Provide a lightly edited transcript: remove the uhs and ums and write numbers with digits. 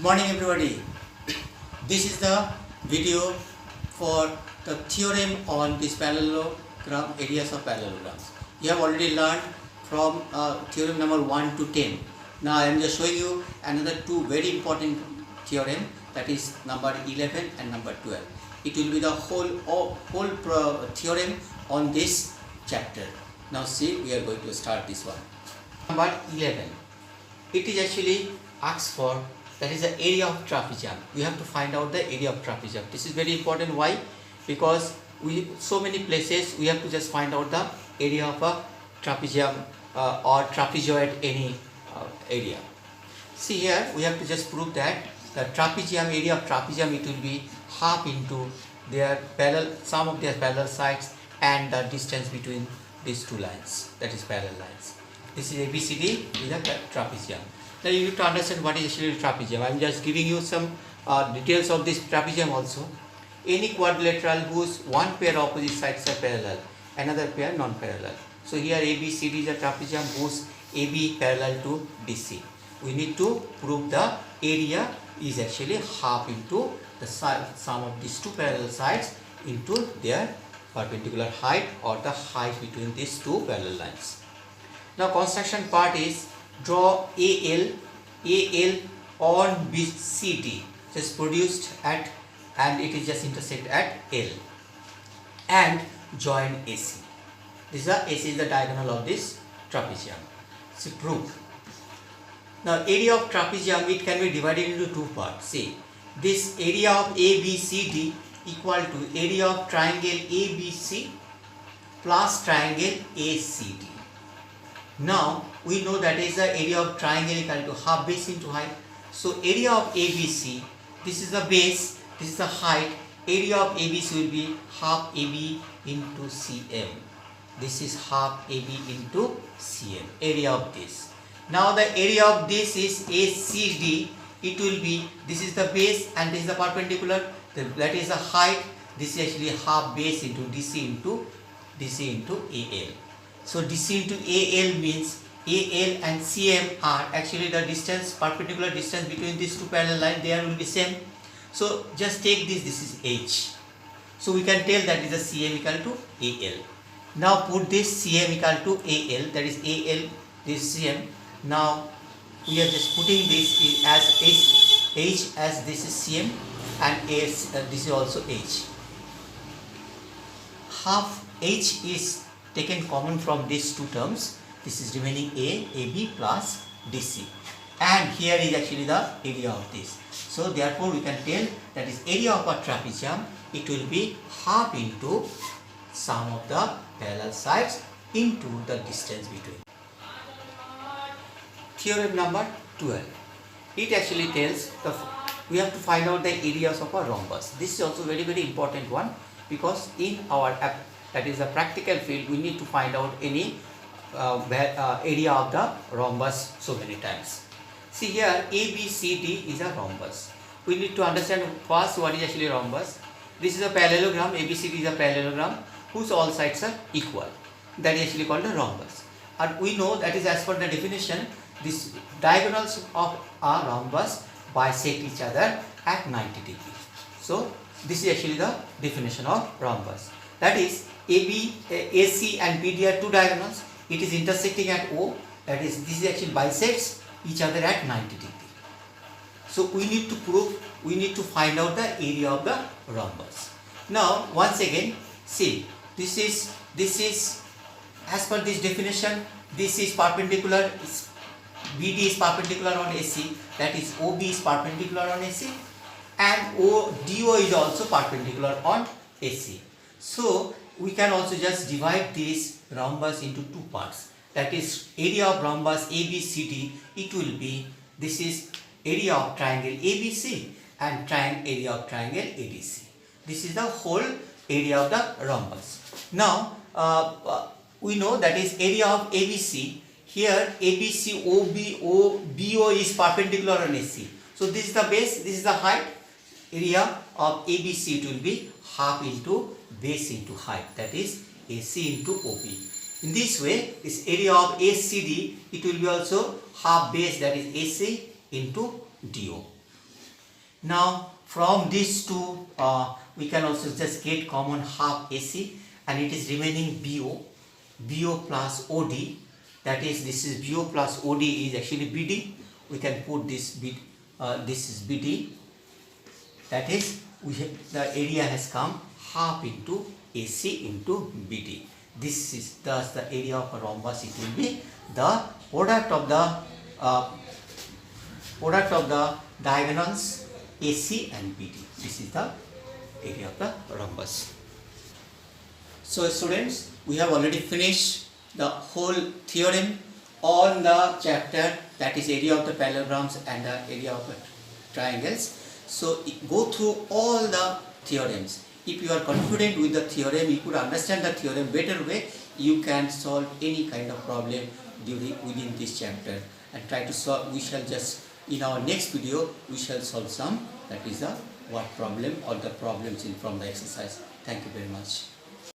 morning everybody. This is the video for the theorem on this parallelogram, areas of parallelograms. You have already learned from theorem number 1 to 10. Now I am just showing you another two very important theorem, that is number 11 and number 12. It will be the whole theorem on this chapter. Now see, we are going to start this one. Number 11. It is actually asks for, that is the area of trapezium. We have to find out the area of trapezium. This is very important. Why? Because so many places we have to just find out the area of a trapezium or trapezoid, any area. See here, we have to just prove that the trapezium, area of trapezium, it will be half into their parallel, sum of their parallel sides and the distance between these two lines, that is parallel lines. This is ABCD with a trapezium. Now you need to understand what is actually trapezium. I am just giving you some details of this trapezium also. Any quadrilateral whose one pair opposite sides are parallel, another pair non-parallel. So here ABCD is a trapezium whose AB parallel to DC. We need to prove the area is actually half into the sum of these two parallel sides into their perpendicular height or the height between these two parallel lines. Now construction part is draw AL on BCD, just produced at, and it is just intersect at L, and join AC. This is AC is the diagonal of this trapezium. So prove. Now area of trapezium, it can be divided into two parts. See, this area of ABCD equal to area of triangle ABC plus triangle ACD. Now we know that is the area of triangle equal to half base into height. So area of ABC, this is the base, this is the height. Area of ABC will be half AB into CM. This is half AB into CM, area of this. Now the area of this is ACD. It will be, this is the base and this is the perpendicular, that is the height. This is actually half base into DC into AL. So DC into AL means AL and CM are actually the distance, perpendicular distance between these two parallel lines, they will be same. So just take this is H. So we can tell that is the CM equal to AL. Now put this CM equal to AL, that is AL, this CM. Now we are just putting this as H as this is CM and this is also H. Half H is taken common from these two terms. This is remaining AB plus DC, and here is actually the area of this. So therefore we can tell that is area of a trapezium, it will be half into sum of the parallel sides into the distance between. Theorem number 12. It actually tells we have to find out the areas of a rhombus. This is also very important one, because in our that is a practical field, we need to find out any area of the rhombus so many times. See here, ABCD is a rhombus. We need to understand first what is actually rhombus. This is a parallelogram. ABCD is a parallelogram whose all sides are equal. That is actually called a rhombus. And we know that is as per the definition, these diagonals of a rhombus bisect each other at 90 degrees. So this is actually the definition of rhombus. That is AC and BD are two diagonals. It is intersecting at O. That is, this is actually bisects each other at 90 degrees. So we need to prove, we need to find out the area of the rhombus. Now once again, see, this is as per this definition, this is perpendicular, BD is perpendicular on AC, that is OB is perpendicular on AC, and DO is also perpendicular on AC. So we can also just divide this rhombus into two parts. That is area of rhombus ABCD, it will be, this is area of triangle ABC and area of triangle ADC. This is the whole area of the rhombus. Now we know that is area of ABC. Here ABC, BO is perpendicular on AC. So this is the base, this is the height. Area of ABC, it will be half into base into height, that is AC into OB. In this way, this area of ACD, it will be also half base, that is AC into DO. Now from these two we can also just get common half AC, and it is remaining BO plus OD, that is this is BO plus OD is actually BD. We can put this this is BD, that is the area has come half into AC into BD. This is thus the area of a rhombus. It will be the product of the diagonals AC and BD. This is the area of the rhombus. So students, we have already finished the whole theorem on the chapter, that is area of the parallelograms and the area of the triangles. So go through all the theorems. If you are confident with the theorem, you could understand the theorem better way, you can solve any kind of problem within this chapter and try to solve. We shall just, in our next video, we shall solve some, that is the what problem or the problems in from the exercise. Thank you very much.